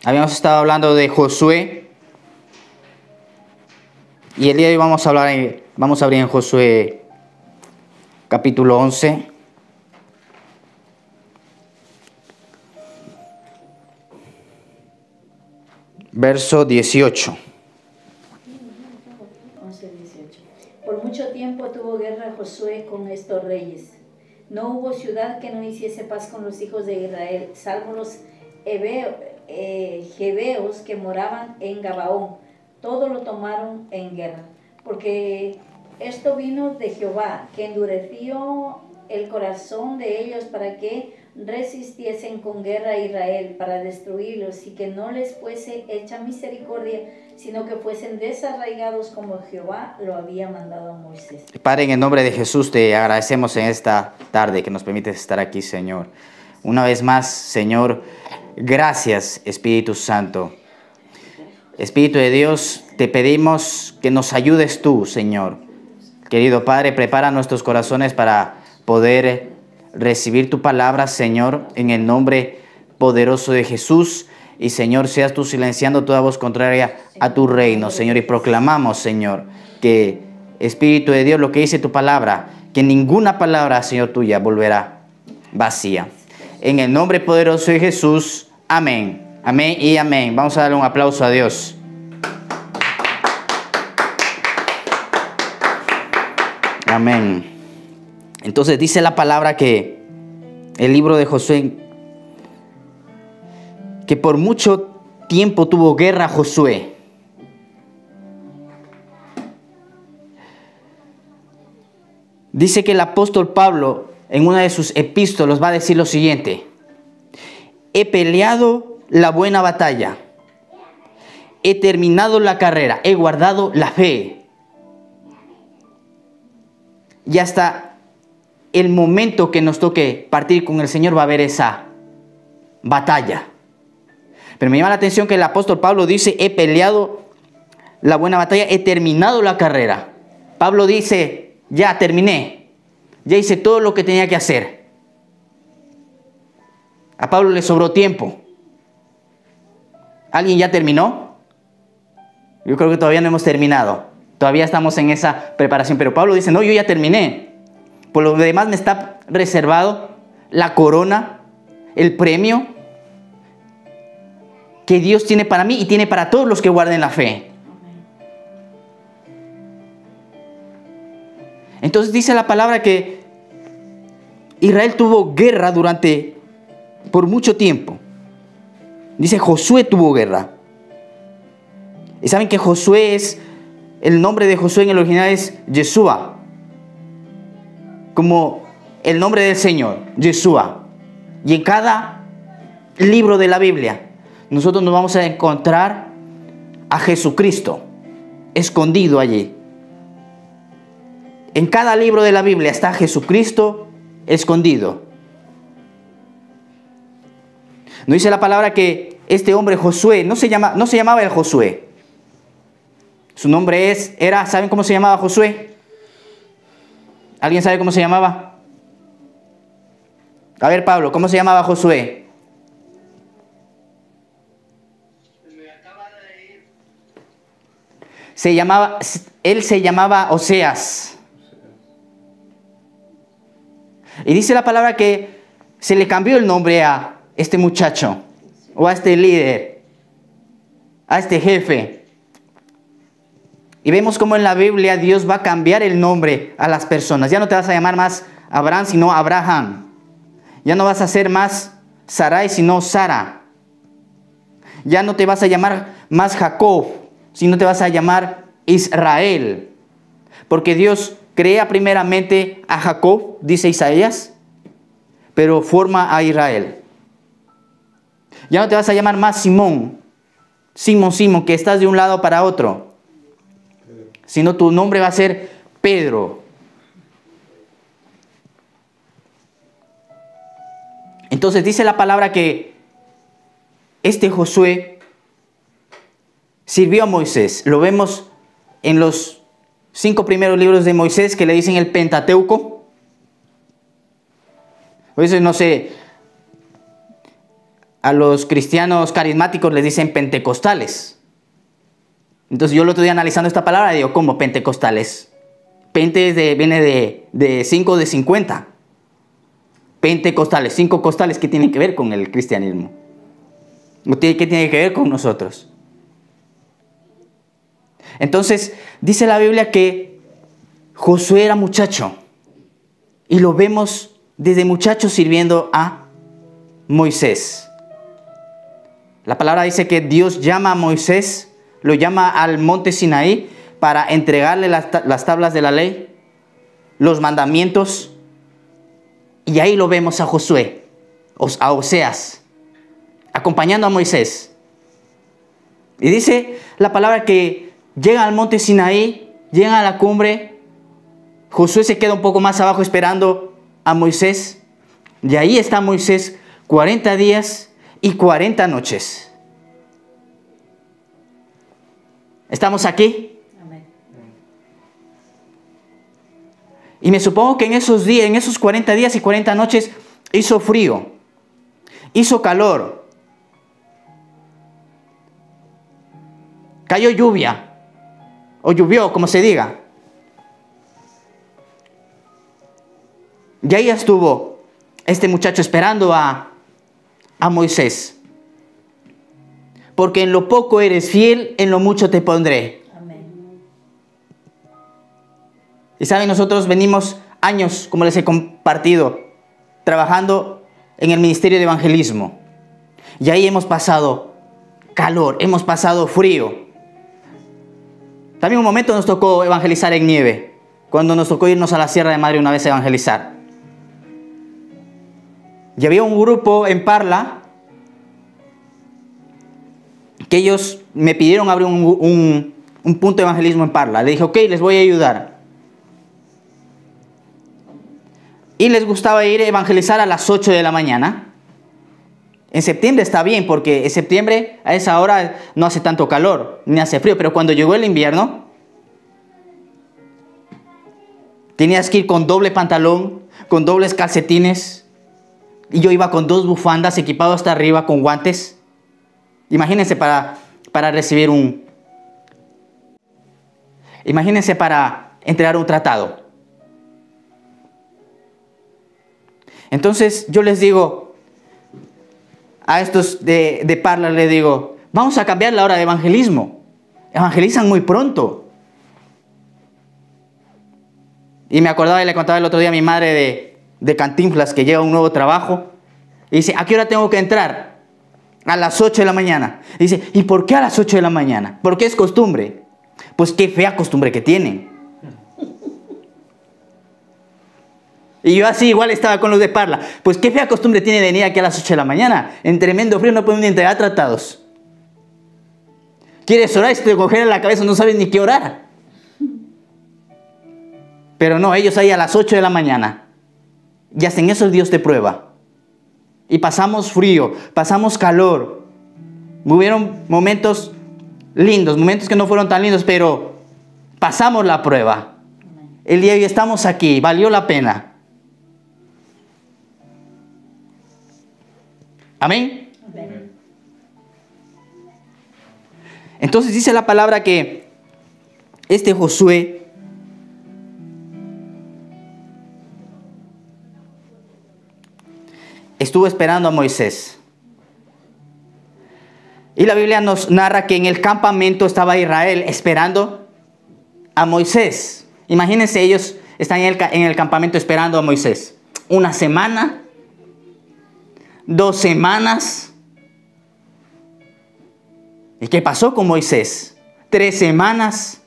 Habíamos estado hablando de Josué. Y el día de hoy vamos a abrir en Josué capítulo 11. Verso 18. 11:18. Por mucho tiempo tuvo guerra Josué con estos reyes. No hubo ciudad que no hiciese paz con los hijos de Israel, salvo los jebeos que moraban en Gabaón. Todo lo tomaron en guerra, porque esto vino de Jehová, que endureció el corazón de ellos para que resistiesen con guerra a Israel, para destruirlos, y que no les fuese hecha misericordia, sino que fuesen desarraigados como Jehová lo había mandado a Moisés. Padre, en el nombre de Jesús te agradecemos en esta tarde que nos permites estar aquí, Señor. Una vez más, Señor, gracias, Espíritu Santo. Espíritu de Dios, te pedimos que nos ayudes tú, Señor. Querido Padre, prepara nuestros corazones para poder recibir tu palabra, Señor, en el nombre poderoso de Jesús. Y, Señor, seas tú silenciando toda voz contraria a tu reino, Señor. Y proclamamos, Señor, que, Espíritu de Dios, lo que dice tu palabra, que ninguna palabra, Señor, tuya volverá vacía. En el nombre poderoso de Jesús, amén. Amén y amén. Vamos a darle un aplauso a Dios. Amén. Entonces dice la palabra que el libro de Josué, que por mucho tiempo tuvo guerra Josué. Dice que el apóstol Pablo en una de sus epístolas va a decir lo siguiente: he peleado la buena batalla, he terminado la carrera, he guardado la fe. Y hasta el momento que nos toque partir con el Señor va a haber esa batalla. Pero me llama la atención que el apóstol Pablo dice, he peleado la buena batalla, he terminado la carrera. Pablo dice, ya terminé, ya hice todo lo que tenía que hacer. A Pablo le sobró tiempo. ¿Alguien ya terminó? Yo creo que todavía no hemos terminado. Todavía estamos en esa preparación. Pero Pablo dice, no, yo ya terminé. Por lo demás me está reservado la corona, el premio que Dios tiene para mí y tiene para todos los que guarden la fe. Entonces dice la palabra que Israel tuvo guerra por mucho tiempo. Dice Josué tuvo guerra. Y saben que el nombre de Josué en el original es Yeshua. Como el nombre del Señor, Yeshua. Y en cada libro de la Biblia, nosotros nos vamos a encontrar a Jesucristo escondido allí. En cada libro de la Biblia está Jesucristo escondido. Nos dice la palabra que este hombre Josué no se llamaba el Josué. Su nombre ¿saben cómo se llamaba Josué? ¿Alguien sabe cómo se llamaba? A ver, Pablo, ¿cómo se llamaba Josué? Él se llamaba Oseas. Y dice la palabra que se le cambió el nombre a este muchacho, o a este líder, a este jefe. Y vemos cómo en la Biblia Dios va a cambiar el nombre a las personas. Ya no te vas a llamar más Abraham, sino Abraham. Ya no vas a ser más Sarai, sino Sara. Ya no te vas a llamar más Jacob, sino te vas a llamar Israel. Porque Dios crea primeramente a Jacob, dice Isaías, pero forma a Israel. Ya no te vas a llamar más Simón, que estás de un lado para otro, sino tu nombre va a ser Pedro. Entonces dice la palabra que este Josué sirvió a Moisés. Lo vemos en los 5 primeros libros de Moisés que le dicen el Pentateuco. A veces no sé, a los cristianos carismáticos les dicen pentecostales. Entonces yo el otro día analizando esta palabra digo, ¿cómo pentecostales? Pente viene de 5 de 50. Pentecostales, 5 costales, ¿qué tienen que ver con el cristianismo? ¿Qué tiene que ver con nosotros? Entonces dice la Biblia que Josué era muchacho. Y lo vemos desde muchacho sirviendo a Moisés. La palabra dice que Dios llama a Moisés, lo llama al monte Sinaí para entregarle las tablas de la ley, los mandamientos. Y ahí lo vemos a Josué, a Oseas, acompañando a Moisés. Y dice la palabra que llegan al monte Sinaí, llegan a la cumbre. Josué se queda un poco más abajo esperando a Moisés. Y ahí está Moisés 40 días y 40 noches. ¿Estamos aquí? Amén. Y me supongo que en esos días, en esos 40 días y 40 noches, hizo frío, hizo calor, cayó lluvia, o llovió, como se diga. Y ahí estuvo este muchacho esperando a Moisés. Porque en lo poco eres fiel, en lo mucho te pondré. Amén. Y saben, nosotros venimos años, como les he compartido, trabajando en el ministerio de evangelismo. Y ahí hemos pasado calor, hemos pasado frío. También un momento nos tocó evangelizar en nieve, cuando nos tocó irnos a la Sierra de Madre una vez a evangelizar. Y había un grupo en Parla que ellos me pidieron abrir un punto de evangelismo en Parla. Le dije, ok, les voy a ayudar. Y les gustaba ir a evangelizar a las 8 de la mañana. En septiembre está bien, porque en septiembre a esa hora no hace tanto calor, ni hace frío. Pero cuando llegó el invierno, tenías que ir con doble pantalón, con dobles calcetines. Y yo iba con 2 bufandas, equipado hasta arriba, con guantes. Imagínense para recibir imagínense para entregar un tratado. Entonces yo les digo, a estos de Parla les digo, vamos a cambiar la hora de evangelismo. Evangelizan muy pronto. Y me acordaba y le contaba el otro día a mi madre de Cantinflas, que llega a un nuevo trabajo. Y dice, ¿a qué hora tengo que entrar? A las 8 de la mañana. Dice, ¿y por qué a las 8 de la mañana? Porque es costumbre. Pues qué fea costumbre que tienen. Y yo así igual estaba con los de Parla. Pues qué fea costumbre tiene de venir aquí a las 8 de la mañana. En tremendo frío no pueden ni entregar tratados. ¿Quieres orar y se te congela la cabeza? No sabes ni qué orar. Pero no, ellos ahí a las 8 de la mañana. Y hasta en eso Dios te prueba. Y pasamos frío, pasamos calor. Hubieron momentos lindos, momentos que no fueron tan lindos, pero pasamos la prueba. El día de hoy estamos aquí, valió la pena. Amén. Amén. Entonces dice la palabra que este Josué estuvo esperando a Moisés. Y la Biblia nos narra que en el campamento estaba Israel esperando a Moisés. Imagínense, ellos están en el campamento esperando a Moisés. 1 semana, 2 semanas. ¿Y qué pasó con Moisés? 3 semanas.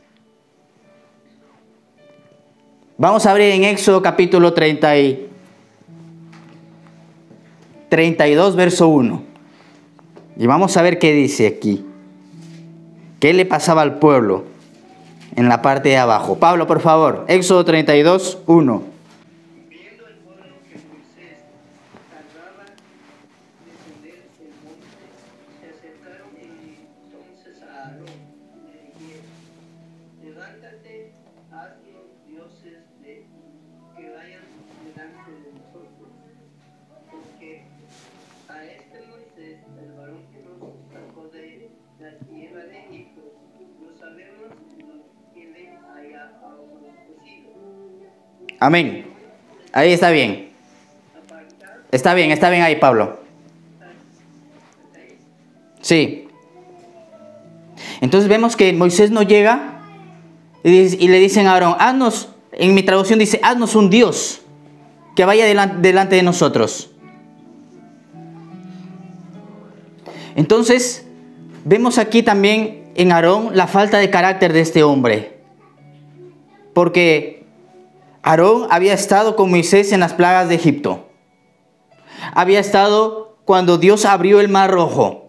Vamos a abrir en Éxodo capítulo 32, verso 1. Y vamos a ver qué dice aquí. ¿Qué le pasaba al pueblo en la parte de abajo? Pablo, por favor. Éxodo 32, 1. Viendo el pueblo que Moisés tardaba en descender el monte, se acercaron entonces a Aarón y le dijeron, levántate, haznos dioses que vayan delante de nosotros, porque a este Moisés Amén. Ahí está bien. Está bien ahí, Pablo. Sí. Entonces vemos que Moisés no llega y le dicen a Aarón, haznos, en mi traducción dice, haznos un Dios que vaya delante de nosotros. Entonces, vemos aquí también en Aarón la falta de carácter de este hombre. Porque Aarón había estado con Moisés en las plagas de Egipto. Había estado cuando Dios abrió el mar rojo.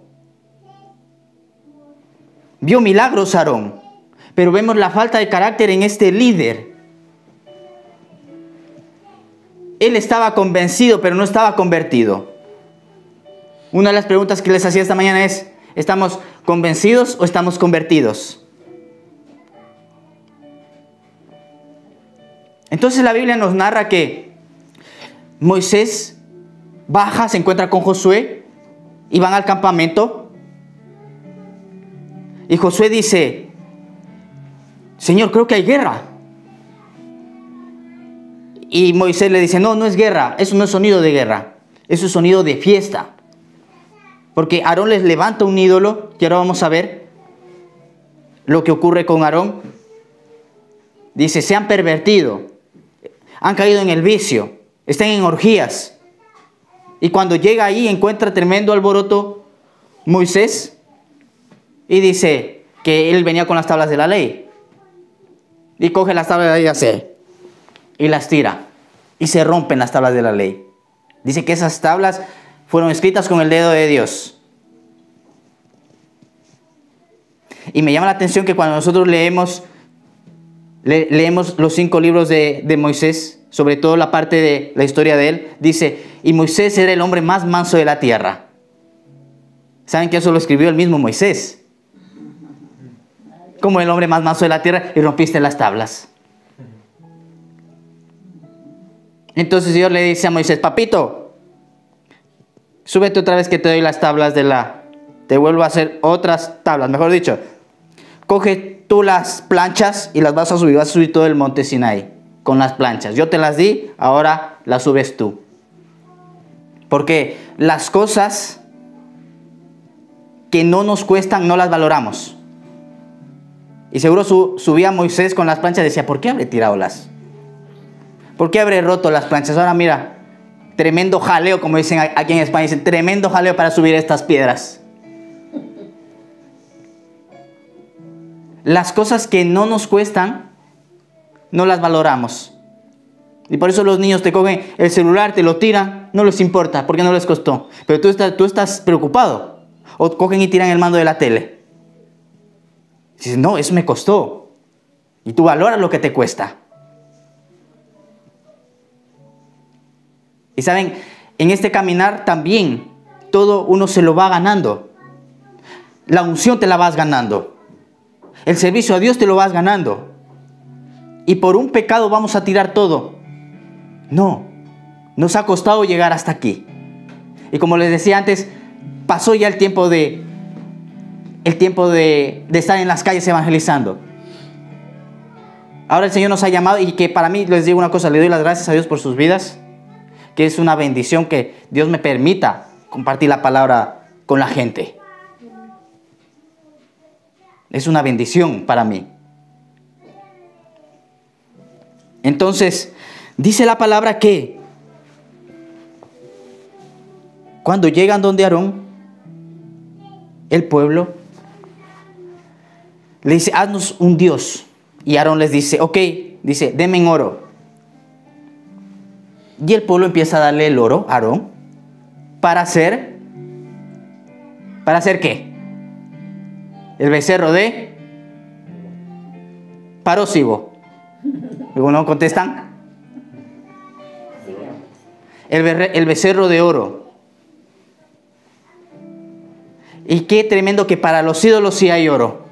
Vio milagros Aarón. Pero vemos la falta de carácter en este líder. Él estaba convencido, pero no estaba convertido. Una de las preguntas que les hacía esta mañana es, ¿estamos convencidos o estamos convertidos? Entonces la Biblia nos narra que Moisés baja, se encuentra con Josué y van al campamento. Y Josué dice, Señor, creo que hay guerra. Y Moisés le dice, no, no es guerra, eso no es sonido de guerra, eso es sonido de fiesta. Porque Aarón les levanta un ídolo, y ahora vamos a ver lo que ocurre con Aarón. Dice, se han pervertido, han caído en el vicio, están en orgías. Y cuando llega ahí encuentra tremendo alboroto Moisés y dice que él venía con las tablas de la ley. Y coge las tablas de la ley y hace, y las tira. Y se rompen las tablas de la ley. Dice que esas tablas fueron escritas con el dedo de Dios. Y me llama la atención que cuando nosotros leemos los 5 libros de Moisés, sobre todo la parte de la historia de él, dice, y Moisés era el hombre más manso de la tierra. ¿Saben que eso lo escribió el mismo Moisés? Como el hombre más manso de la tierra y rompiste las tablas. Entonces Dios le dice a Moisés, papito, súbete otra vez que te doy las tablas te vuelvo a hacer otras tablas, mejor dicho. Coge tú las planchas y las vas a subir todo el monte Sinaí con las planchas. Yo te las di, ahora las subes tú. Porque las cosas que no nos cuestan no las valoramos. Y seguro subía Moisés con las planchas y decía, ¿por qué habré tirado ¿Por qué habré roto las planchas? Ahora mira, tremendo jaleo, como dicen aquí en España, dicen tremendo jaleo para subir estas piedras. Las cosas que no nos cuestan, no las valoramos. Y por eso los niños te cogen el celular, te lo tiran, no les importa, porque no les costó. Pero tú estás preocupado. O cogen y tiran el mando de la tele. Y dices, no, eso me costó. Y tú valoras lo que te cuesta. Y saben, en este caminar también todo uno se lo va ganando. La unción te la vas ganando. El servicio a Dios te lo vas ganando. Y por un pecado vamos a tirar todo. No, nos ha costado llegar hasta aquí. Y como les decía antes, pasó ya el tiempo de estar en las calles evangelizando. Ahora el Señor nos ha llamado y que para mí, les digo una cosa, le doy las gracias a Dios por sus vidas. Que es una bendición que Dios me permita compartir la palabra con la gente. Es una bendición para mí. Entonces, dice la palabra que cuando llegan donde Aarón, el pueblo le dice, haznos un Dios. Y Aarón les dice, ok, dice, denme oro. Y el pueblo empieza a darle el oro a Aarón para hacer ¿qué? El becerro de Parósibo. ¿Luego no contestan? El becerro de oro. Y qué tremendo que para los ídolos sí hay oro.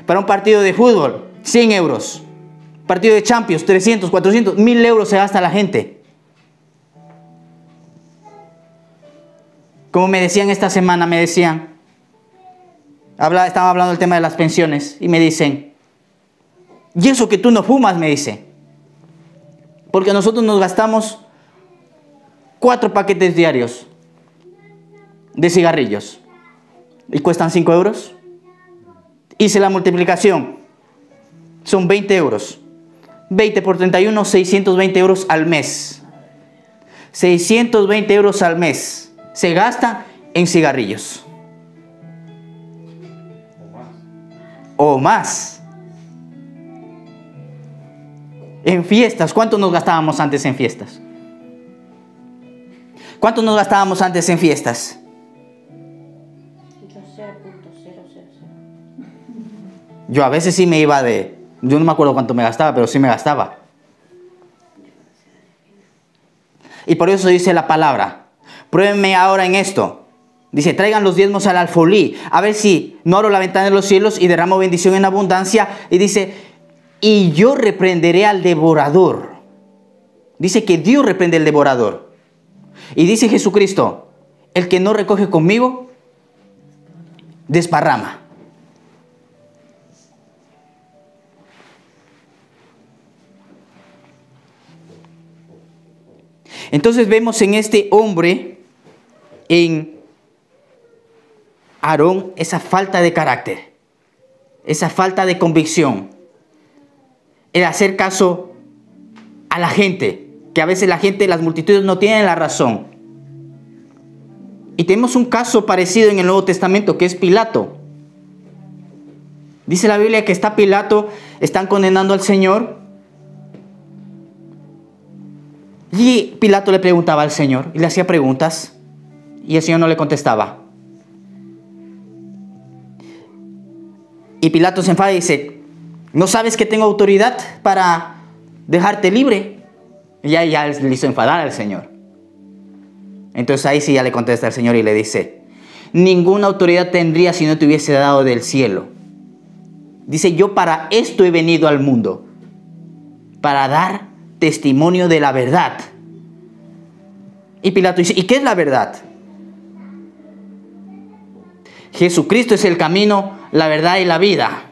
Para un partido de fútbol, 100 euros. Partido de Champions, 300, 400, 1000 euros se gasta la gente. Como me decían esta semana, estaban hablando del tema de las pensiones y me dicen, ¿y eso que tú no fumas? Me dice. Porque nosotros nos gastamos 4 paquetes diarios de cigarrillos y cuestan 5 euros. Hice la multiplicación, son 20 euros. 20 por 31, 620 euros al mes. 620 euros al mes se gastan en cigarrillos. O más. En fiestas, ¿cuánto nos gastábamos antes en fiestas? ¿Cuánto nos gastábamos antes en fiestas? Yo a veces sí me iba de... Yo no me acuerdo cuánto me gastaba, pero sí me gastaba. Y por eso dice la palabra, pruébenme ahora en esto. Dice, traigan los diezmos al alfolí, a ver si no abro la ventana de los cielos y derramo bendición en abundancia. Y dice, y yo reprenderé al devorador. Dice que Dios reprende al devorador. Y dice Jesucristo, el que no recoge conmigo, desparrama. Entonces vemos en este hombre, en Aarón, esa falta de carácter, esa falta de convicción, el hacer caso a la gente, que a veces la gente, las multitudes no tienen la razón. Y tenemos un caso parecido en el Nuevo Testamento, que es Pilato. Dice la Biblia que está Pilato, están condenando al Señor. Y Pilato le preguntaba al Señor, y le hacía preguntas, y el Señor no le contestaba. Y Pilato se enfada y dice, ¿no sabes que tengo autoridad para dejarte libre? Y ya le hizo enfadar al Señor. Entonces ahí sí ya le contesta al Señor y le dice, ninguna autoridad tendría si no te hubiese dado del cielo. Dice, yo para esto he venido al mundo, para dar testimonio de la verdad. Y Pilato dice, ¿y qué es la verdad? Jesucristo es el camino, la verdad y la vida.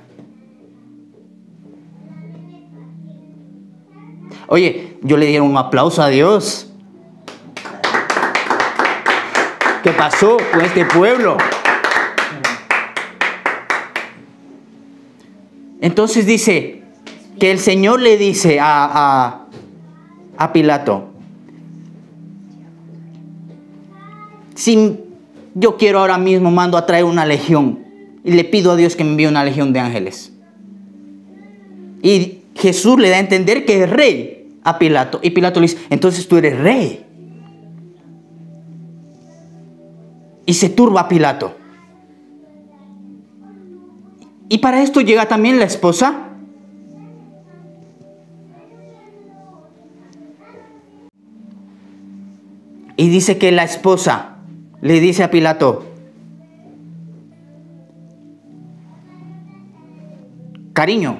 Oye, yo le dieron un aplauso a Dios. ¿Qué pasó con este pueblo? Entonces dice que el Señor le dice a Pilato, si yo quiero ahora mismo, mando a traer una legión y le pido a Dios que me envíe una legión de ángeles. Y Jesús le da a entender que es rey a Pilato. Y Pilato le dice, entonces tú eres rey. Y se turba Pilato. Y para esto llega también la esposa. Y dice que la esposa le dice a Pilato, cariño.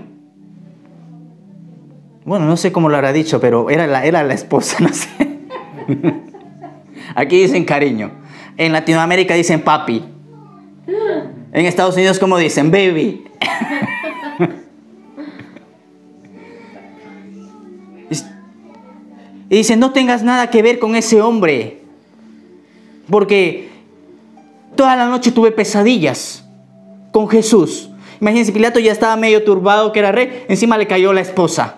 Bueno, no sé cómo lo habrá dicho, pero era la esposa, no sé. Aquí dicen cariño. En Latinoamérica dicen papi. En Estados Unidos, ¿cómo dicen? Baby. Y dice, no tengas nada que ver con ese hombre, porque toda la noche tuve pesadillas con Jesús. Imagínense, Pilato ya estaba medio turbado que era rey, encima le cayó la esposa.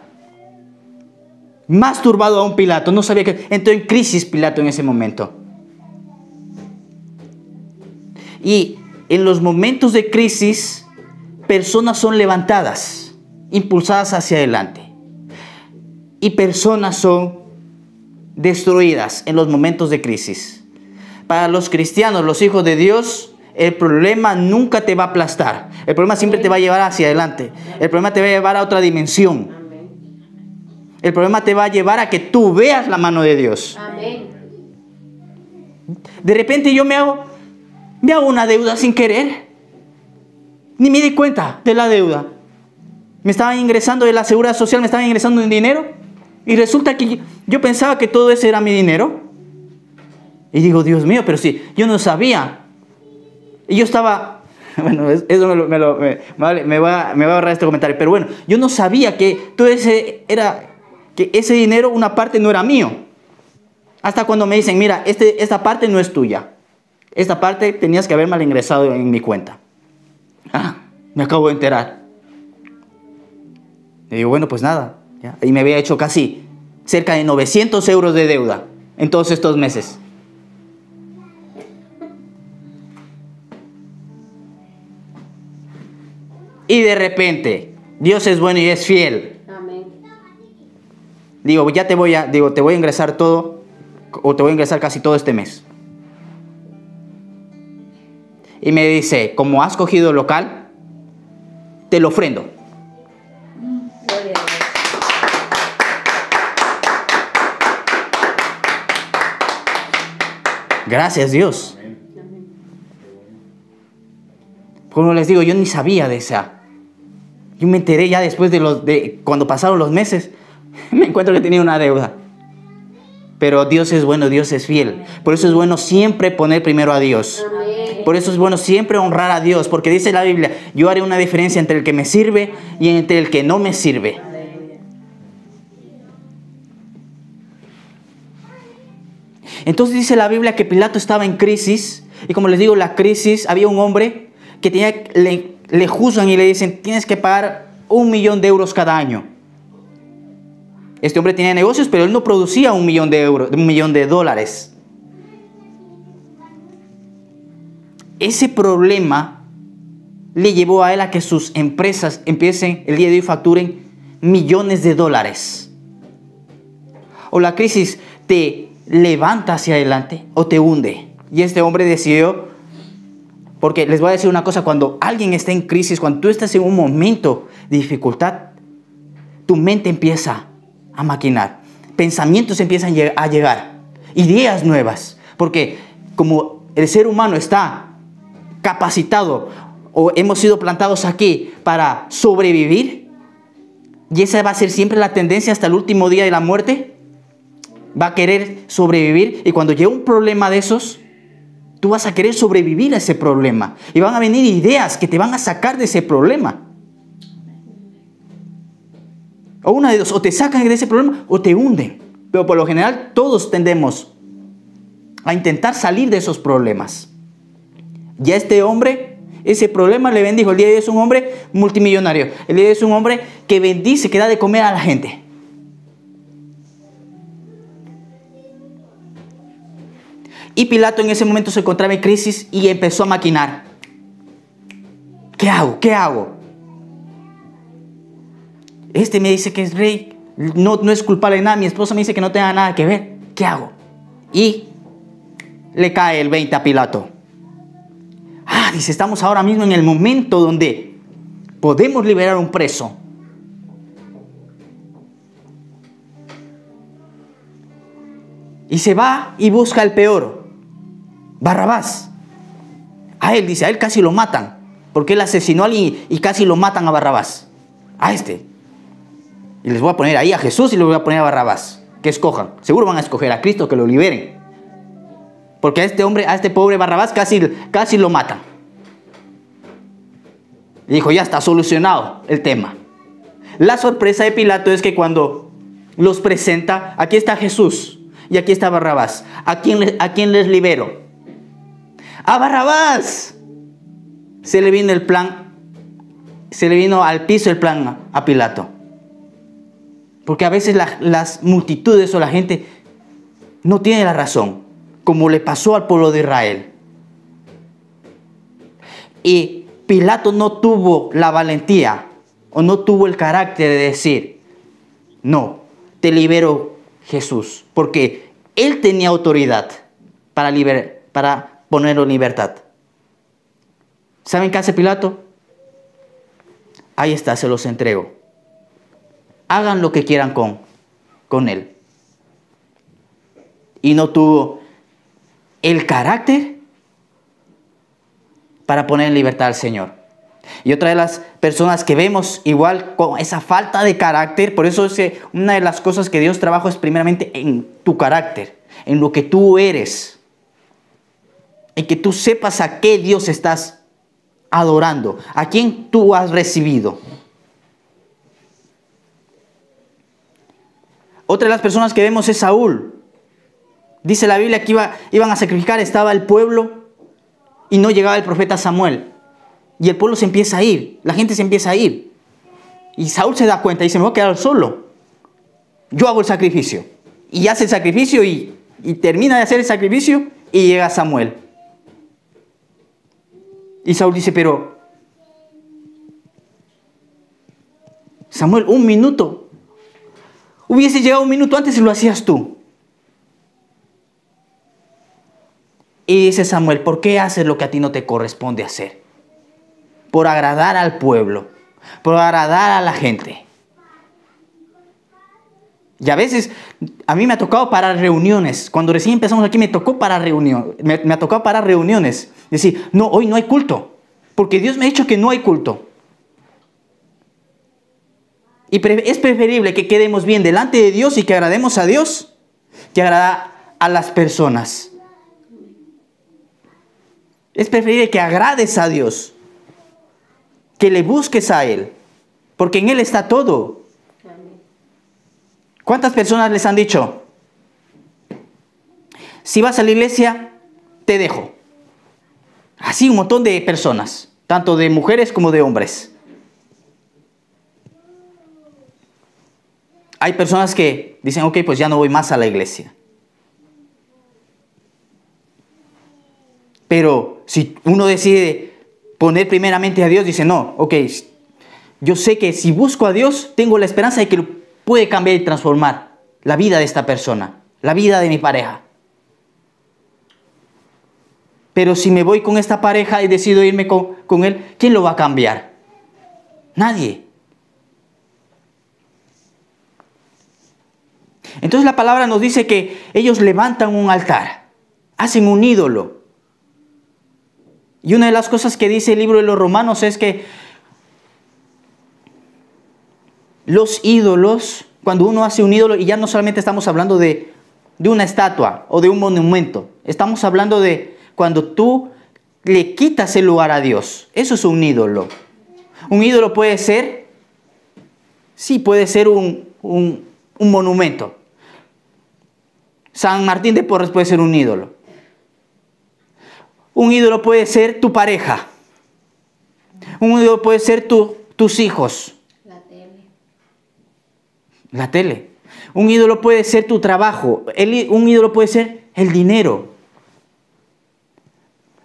Más turbado aún Pilato, no sabía que... Entró en crisis Pilato en ese momento. Y en los momentos de crisis, personas son levantadas, impulsadas hacia adelante. Y personas son destruidas en los momentos de crisis. Para los cristianos, los hijos de Dios, el problema nunca te va a aplastar. El problema siempre te va a llevar hacia adelante. El problema te va a llevar a otra dimensión. El problema te va a llevar a que tú veas la mano de Dios. Amén. De repente yo me hago una deuda sin querer. Ni me di cuenta de la deuda. Me estaban ingresando de la seguridad social, me estaban ingresando en dinero. Y resulta que yo pensaba que todo eso era mi dinero. Y digo, Dios mío, pero sí, yo no sabía. Y yo estaba... Bueno, eso me voy a ahorrar este comentario. Pero bueno, yo no sabía que todo ese era que ese dinero, una parte no era mío. Hasta cuando me dicen, mira, esta parte no es tuya. Esta parte tenías que haber mal ingresado en mi cuenta. Ah, me acabo de enterar. Le digo, bueno, pues nada. ¿Ya? Y me había hecho casi cerca de 900 euros de deuda en todos estos meses. Y de repente, Dios es bueno y es fiel. Amén. Digo, te voy a ingresar todo, o te voy a ingresar casi todo este mes. Y me dice, como has cogido el local, te lo ofrendo. Gloria a Dios. Gracias, Dios. Como les digo, yo ni sabía de esa. Yo me enteré ya después de cuando pasaron los meses. Me encuentro que tenía una deuda. Pero Dios es bueno, Dios es fiel. Por eso es bueno siempre poner primero a Dios. Amén. Por eso es bueno siempre honrar a Dios. Porque dice la Biblia, yo haré una diferencia entre el que me sirve y entre el que no me sirve. Aleluya. Entonces dice la Biblia que Pilato estaba en crisis. Y como les digo, la crisis, había un hombre que le juzgan y le dicen, tienes que pagar 1 millón de euros cada año. Este hombre tenía negocios, pero él no producía 1 millón de euros, 1 millón de dólares. Ese problema le llevó a él a que sus empresas empiecen el día de hoy facturen millones de dólares. O la crisis te levanta hacia adelante o te hunde. Y este hombre decidió, porque les voy a decir una cosa, cuando alguien está en crisis, cuando tú estás en un momento de dificultad, tu mente empieza a maquinar, pensamientos empiezan a llegar, ideas nuevas, porque como el ser humano está capacitado o hemos sido plantados aquí para sobrevivir, y esa va a ser siempre la tendencia hasta el último día de la muerte, va a querer sobrevivir, y cuando llega un problema de esos, tú vas a querer sobrevivir a ese problema, y van a venir ideas que te van a sacar de ese problema. O una de dos, o te sacan de ese problema o te hunden. Pero por lo general todos tendemos a intentar salir de esos problemas. Y a este hombre, ese problema le bendijo. El día de hoy es un hombre multimillonario. El día de hoy es un hombre que bendice, que da de comer a la gente. Y Pilato en ese momento se encontraba en crisis y empezó a maquinar. ¿Qué hago? ¿Qué hago? Este me dice que es rey, no es culpable de nada. Mi esposa me dice que no tenga nada que ver. ¿Qué hago? Y le cae el 20 a Pilato. Dice, estamos ahora mismo en el momento donde podemos liberar a un preso. Y se va y busca el peor, Barrabás. A él, dice, a él casi lo matan, porque él asesinó a alguien y casi lo matan a Barrabás. A este. Y les voy a poner ahí a Jesús y les voy a poner a Barrabás. Que escojan. Seguro van a escoger a Cristo, que lo liberen. Porque a este hombre, a este pobre Barrabás casi lo matan. Y dijo, ya está solucionado el tema. La sorpresa de Pilato es que cuando los presenta, aquí está Jesús y aquí está Barrabás. ¿A quién les libero? ¡A Barrabás! Se le vino el plan, se le vino al piso el plan a Pilato. Porque a veces las multitudes o la gente no tiene la razón, como le pasó al pueblo de Israel. Y Pilato no tuvo la valentía o no tuvo el carácter de decir, no, te libero Jesús, porque él tenía autoridad para ponerlo en libertad. ¿Saben qué hace Pilato? Ahí está, se los entrego. Hagan lo que quieran con él. Y no tuvo el carácter para poner en libertad al Señor. Y otra de las personas que vemos igual con esa falta de carácter, por eso es que una de las cosas que Dios trabaja es primeramente en tu carácter, en lo que tú eres, en que tú sepas a qué Dios estás adorando, a quién tú has recibido. Otra de las personas que vemos es Saúl. Dice la Biblia que iban a sacrificar, estaba el pueblo y no llegaba el profeta Samuel. Y el pueblo se empieza a ir, la gente se empieza a ir. Y Saúl se da cuenta y dice, me voy a quedar solo. Yo hago el sacrificio. Y hace el sacrificio y termina de hacer el sacrificio y llega Samuel. Y Saúl dice, pero Samuel, un minuto. Hubiese llegado un minuto antes y lo hacías tú. Y dice Samuel, ¿por qué haces lo que a ti no te corresponde hacer? Por agradar al pueblo, por agradar a la gente. Y a veces a mí me ha tocado parar reuniones. Cuando recién empezamos aquí me tocó parar reuniones. Me ha tocado parar reuniones. Decir, no, hoy no hay culto. Porque Dios me ha dicho que no hay culto. Y es preferible que quedemos bien delante de Dios y que agrademos a Dios que agradar a las personas. Es preferible que agrades a Dios, que le busques a Él, porque en Él está todo. ¿Cuántas personas les han dicho, si vas a la iglesia, te dejo? Así un montón de personas, tanto de mujeres como de hombres. Hay personas que dicen, ok, pues ya no voy más a la iglesia. Pero si uno decide poner primeramente a Dios, dice, no, ok, yo sé que si busco a Dios, tengo la esperanza de que puede cambiar y transformar la vida de esta persona, la vida de mi pareja. Pero si me voy con esta pareja y decido irme con él, ¿quién lo va a cambiar? Nadie. Entonces la palabra nos dice que ellos levantan un altar, hacen un ídolo. Y una de las cosas que dice el libro de los Romanos es que los ídolos, cuando uno hace un ídolo, y ya no solamente estamos hablando de una estatua o de un monumento, estamos hablando de cuando tú le quitas el lugar a Dios. Eso es un ídolo. Un ídolo puede ser, sí, puede ser un monumento. San Martín de Porres puede ser un ídolo. Un ídolo puede ser tu pareja. Un ídolo puede ser tus hijos. La tele. Un ídolo puede ser tu trabajo. Un ídolo puede ser el dinero.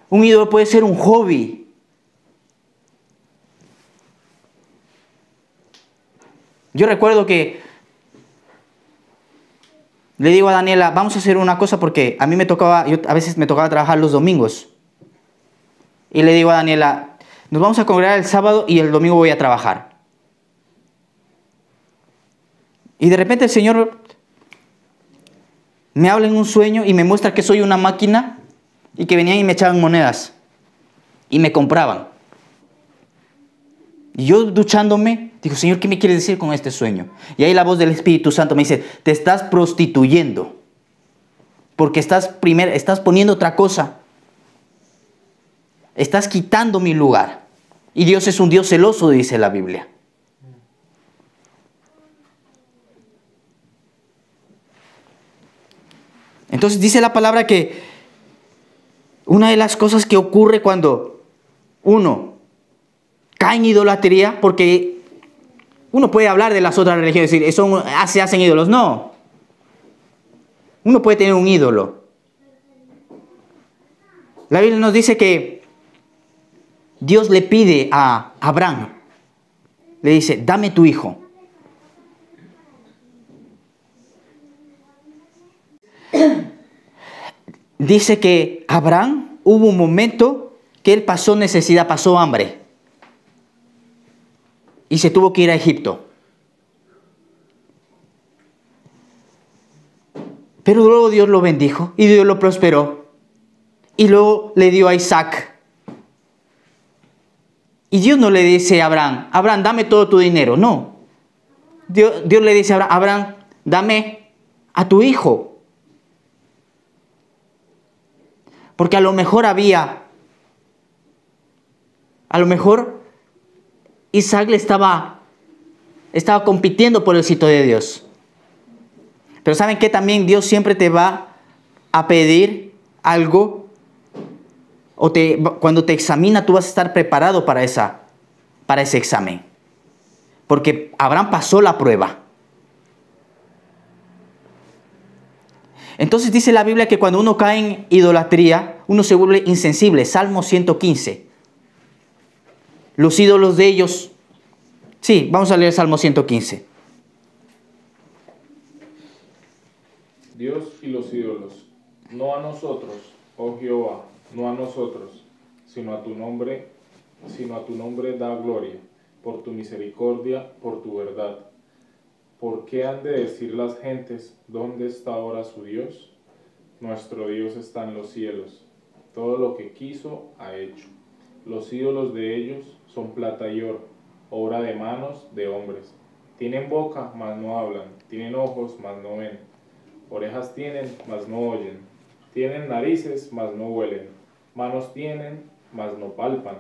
Un ídolo puede ser un hobby. Yo recuerdo que le digo a Daniela, vamos a hacer una cosa porque a mí a veces me tocaba trabajar los domingos. Y le digo a Daniela, nos vamos a congregar el sábado y el domingo voy a trabajar. Y de repente el Señor me habla en un sueño y me muestra que soy una máquina y que venían y me echaban monedas y me compraban. Y yo duchándome, digo, Señor, ¿qué me quieres decir con este sueño? Y ahí la voz del Espíritu Santo me dice, te estás prostituyendo porque estás poniendo otra cosa. Estás quitando mi lugar. Y Dios es un Dios celoso, dice la Biblia. Entonces dice la palabra que una de las cosas que ocurre cuando uno cae en idolatría, porque uno puede hablar de las otras religiones y decir, eso se hacen ídolos. No. Uno puede tener un ídolo. La Biblia nos dice que Dios le pide a Abraham, le dice, dame tu hijo. Dice que Abraham hubo un momento que él pasó necesidad, pasó hambre. Y se tuvo que ir a Egipto. Pero luego Dios lo bendijo y Dios lo prosperó. Y luego le dio a Isaac. Y Dios no le dice a Abraham, Abraham, dame todo tu dinero. No. Dios le dice a Abraham, dame a tu hijo. Porque a lo mejor Isaac estaba compitiendo por el sitio de Dios. Pero ¿saben qué? También Dios siempre te va a pedir algo. Cuando te examina, tú vas a estar preparado para ese examen. Porque Abraham pasó la prueba. Entonces dice la Biblia que cuando uno cae en idolatría, uno se vuelve insensible. Salmo 115. Los ídolos de ellos. Sí, vamos a leer Salmo 115. Dios y los ídolos, no a nosotros, oh Jehová, no a nosotros, sino a tu nombre da gloria, por tu misericordia, por tu verdad. ¿Por qué han de decir las gentes, ¿dónde está ahora su Dios? Nuestro Dios está en los cielos, todo lo que quiso ha hecho. Los ídolos de ellos son plata y oro, obra de manos de hombres. Tienen boca, mas no hablan, tienen ojos, mas no ven. Orejas tienen, mas no oyen. Tienen narices, mas no huelen. Manos tienen, mas no palpan.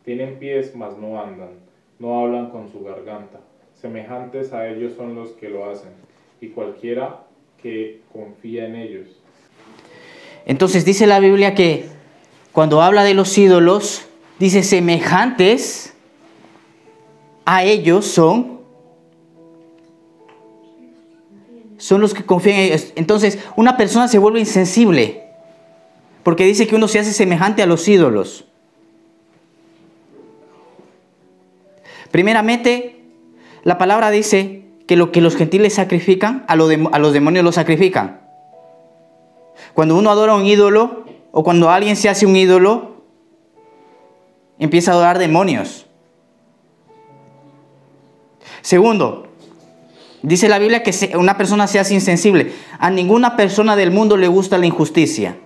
Tienen pies, mas no andan. No hablan con su garganta. Semejantes a ellos son los que lo hacen, y cualquiera que confía en ellos. Entonces dice la Biblia que cuando habla de los ídolos, dice semejantes a ellos son los que confían en ellos. Entonces una persona se vuelve insensible porque dice que uno se hace semejante a los ídolos. Primeramente, la palabra dice que lo que los gentiles sacrifican, a los demonios lo sacrifican. Cuando uno adora a un ídolo, o cuando alguien se hace un ídolo, empieza a adorar demonios. Segundo, dice la Biblia que una persona se hace insensible. A ninguna persona del mundo le gusta la injusticia.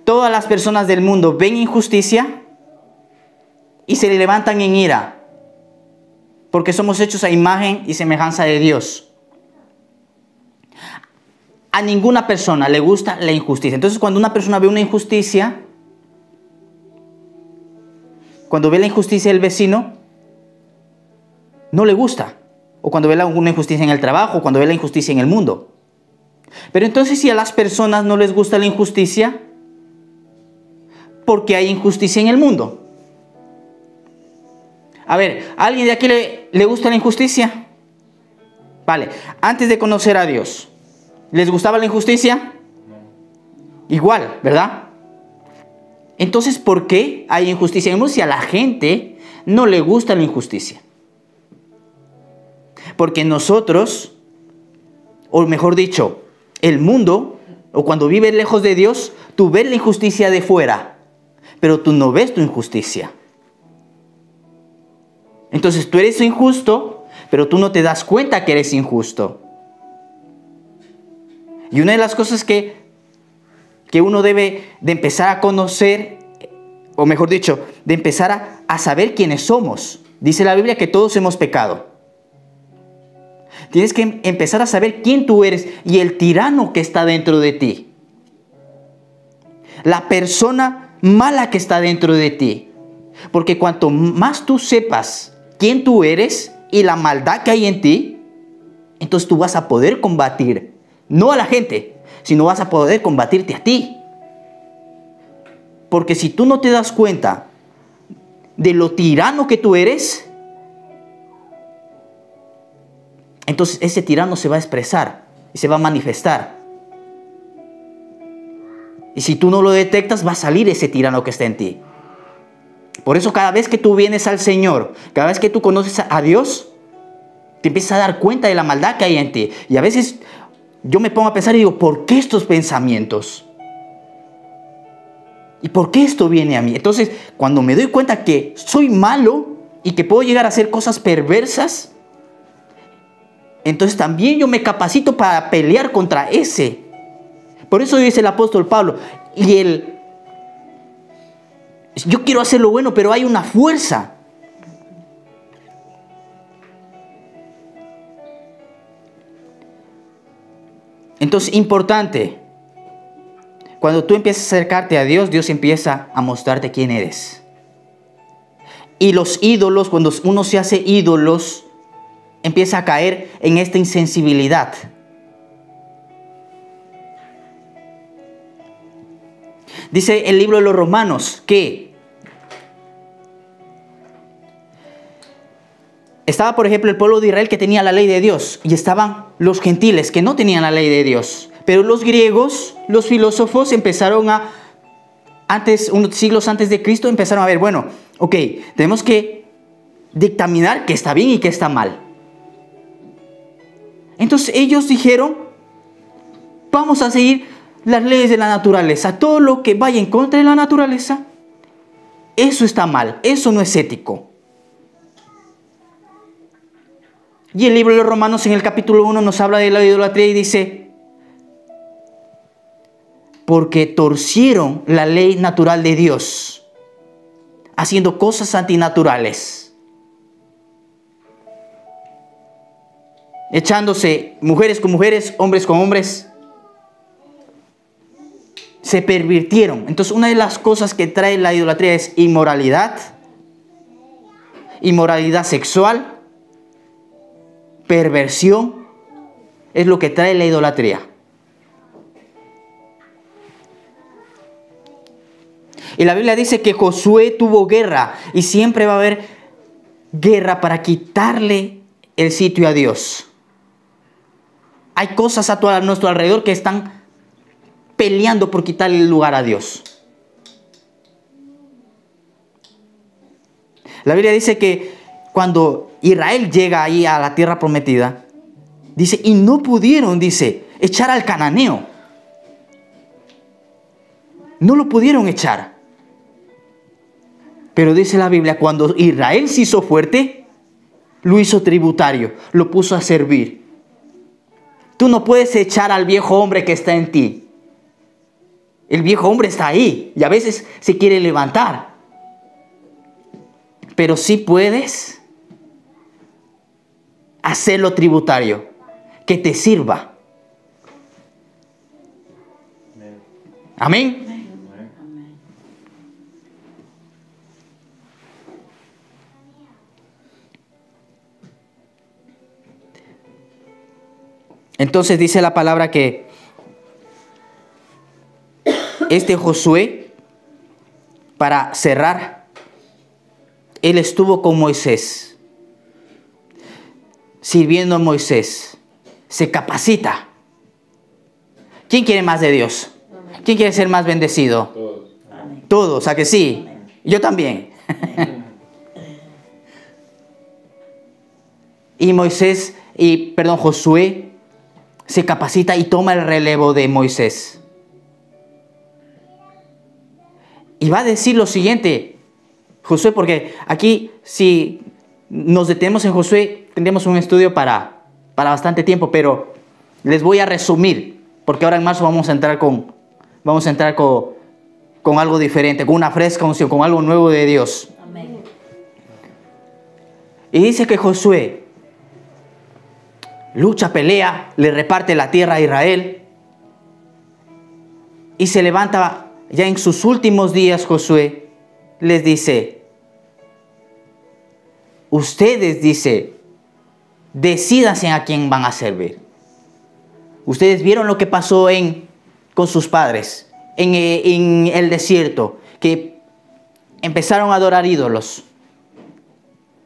Todas las personas del mundo ven injusticia y se levantan en ira. Porque somos hechos a imagen y semejanza de Dios. A ninguna persona le gusta la injusticia. Entonces, cuando una persona ve una injusticia, cuando ve la injusticia del vecino, no le gusta. O cuando ve una injusticia en el trabajo, o cuando ve la injusticia en el mundo. Pero entonces, si a las personas no les gusta la injusticia, ¿por qué hay injusticia en el mundo? A ver, ¿a alguien de aquí le gusta la injusticia? Vale, antes de conocer a Dios, ¿les gustaba la injusticia? Igual, ¿verdad? Entonces, ¿por qué hay injusticia en el mundo si a la gente no le gusta la injusticia? Porque nosotros, o mejor dicho, el mundo, o cuando vives lejos de Dios, tú ves la injusticia de fuera, pero tú no ves tu injusticia. Entonces tú eres injusto, pero tú no te das cuenta que eres injusto. Y una de las cosas que uno debe de empezar a conocer, o mejor dicho, de empezar a saber quiénes somos. Dice la Biblia que todos hemos pecado. Tienes que empezar a saber quién tú eres y el tirano que está dentro de ti. La persona mala que está dentro de ti. Porque cuanto más tú sepas quién tú eres y la maldad que hay en ti, entonces tú vas a poder combatir, no a la gente, sino vas a poder combatirte a ti. Porque si tú no te das cuenta de lo tirano que tú eres, entonces ese tirano se va a expresar y se va a manifestar. Y si tú no lo detectas, va a salir ese tirano que está en ti. Por eso cada vez que tú vienes al Señor, cada vez que tú conoces a Dios, te empiezas a dar cuenta de la maldad que hay en ti. Y a veces yo me pongo a pensar y digo, ¿por qué estos pensamientos? ¿Y por qué esto viene a mí? Entonces, cuando me doy cuenta que soy malo y que puedo llegar a hacer cosas perversas, entonces también yo me capacito para pelear contra ese. Por eso dice el apóstol Pablo, yo quiero hacer lo bueno, pero hay una fuerza. Entonces, importante, cuando tú empiezas a acercarte a Dios, Dios empieza a mostrarte quién eres. Y los ídolos, cuando uno se hace ídolos, empieza a caer en esta insensibilidad. Dice el libro de los Romanos que estaba, por ejemplo, el pueblo de Israel que tenía la ley de Dios, y estaban los gentiles que no tenían la ley de Dios. Pero los griegos, los filósofos, empezaron a, unos siglos antes de Cristo, empezaron a ver, bueno, ok, tenemos que dictaminar qué está bien y qué está mal. Entonces ellos dijeron, vamos a seguir las leyes de la naturaleza. Todo lo que vaya en contra de la naturaleza, eso está mal, eso no es ético. Y el libro de los Romanos en el capítulo 1 nos habla de la idolatría y dice, porque torcieron la ley natural de Dios, haciendo cosas antinaturales, echándose mujeres con mujeres, hombres con hombres, se pervirtieron. Entonces, una de las cosas que trae la idolatría es inmoralidad, inmoralidad sexual, perversión, es lo que trae la idolatría. Y la Biblia dice que Josué tuvo guerra, y siempre va a haber guerra para quitarle el sitio a Dios. Hay cosas a nuestro alrededor que están peleando por quitarle el lugar a Dios. La Biblia dice que cuando Israel llega ahí a la tierra prometida, dice, y no pudieron, dice, echar al cananeo. No lo pudieron echar. Pero dice la Biblia, cuando Israel se hizo fuerte, lo hizo tributario, lo puso a servir. Tú no puedes echar al viejo hombre que está en ti. El viejo hombre está ahí y a veces se quiere levantar. Pero sí puedes hacerlo tributario, que te sirva. Amén. Entonces dice la palabra que este Josué, para cerrar, él estuvo con Moisés, sirviendo a Moisés, se capacita. ¿Quién quiere más de Dios? ¿Quién quiere ser más bendecido? Todos. Todos, ¿a que sí? Yo también. Y Josué se capacita y toma el relevo de Moisés. Y va a decir lo siguiente, Josué, porque aquí si nos detenemos en Josué, tendremos un estudio para bastante tiempo, pero les voy a resumir, porque ahora en marzo vamos a entrar con algo diferente, con una fresca unción, con algo nuevo de Dios. Amén. Y dice que Josué lucha, pelea, le reparte la tierra a Israel. Y se levanta ya en sus últimos días. Josué les dice, ustedes, dice, decídanse a quién van a servir. Ustedes vieron lo que pasó con sus padres en el desierto, que empezaron a adorar ídolos,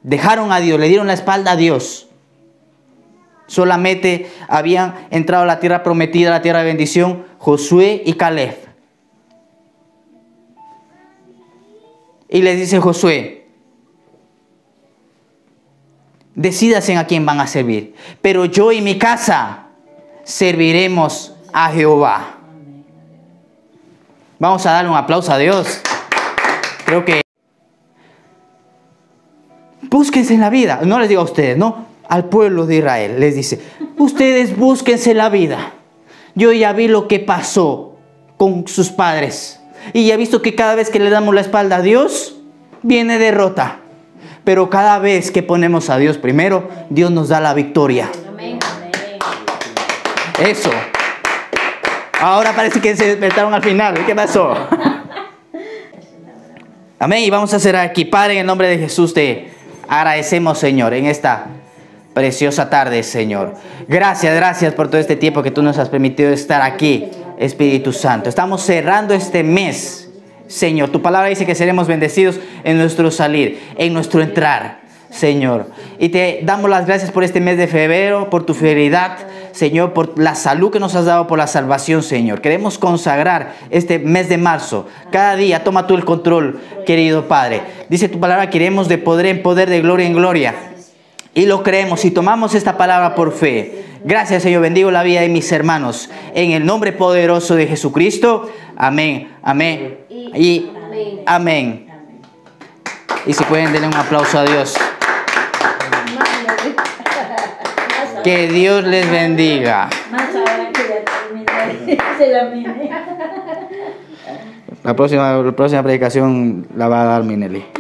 dejaron a Dios, le dieron la espalda a Dios. Solamente habían entrado a la tierra prometida, la tierra de bendición, Josué y Caleb. Y les dice Josué, decídanse a quién van a servir, pero yo y mi casa serviremos a Jehová. Vamos a darle un aplauso a Dios. Creo que búsquense en la vida. No les digo a ustedes, no. Al pueblo de Israel les dice, ustedes búsquense la vida. Yo ya vi lo que pasó con sus padres. Y ya he visto que cada vez que le damos la espalda a Dios, viene derrota. Pero cada vez que ponemos a Dios primero, Dios nos da la victoria. Amén. Eso. Ahora parece que se despertaron al final. ¿Qué pasó? Amén. Y vamos a cerrar aquí. Padre, en el nombre de Jesús te agradecemos, Señor, en esta preciosa tarde, Señor. Gracias por todo este tiempo que tú nos has permitido estar aquí Espíritu Santo. Estamos cerrando este mes, Señor. Tu palabra dice que seremos bendecidos en nuestro salir, en nuestro entrar, Señor. Y te damos las gracias por este mes de febrero, por tu fidelidad, Señor, por la salud que nos has dado, por la salvación, Señor. Queremos consagrar este mes de marzo. Cada día toma tú el control, querido Padre. Dice tu palabra, queremos de poder en poder, de gloria en gloria. Y lo creemos y tomamos esta palabra por fe. Gracias, Señor. Bendigo la vida de mis hermanos. En el nombre poderoso de Jesucristo. Amén, amén y amén. Y si pueden, denle un aplauso a Dios. Que Dios les bendiga. Más ahora que ya terminé, se la mine. La próxima predicación la va a dar Minelli.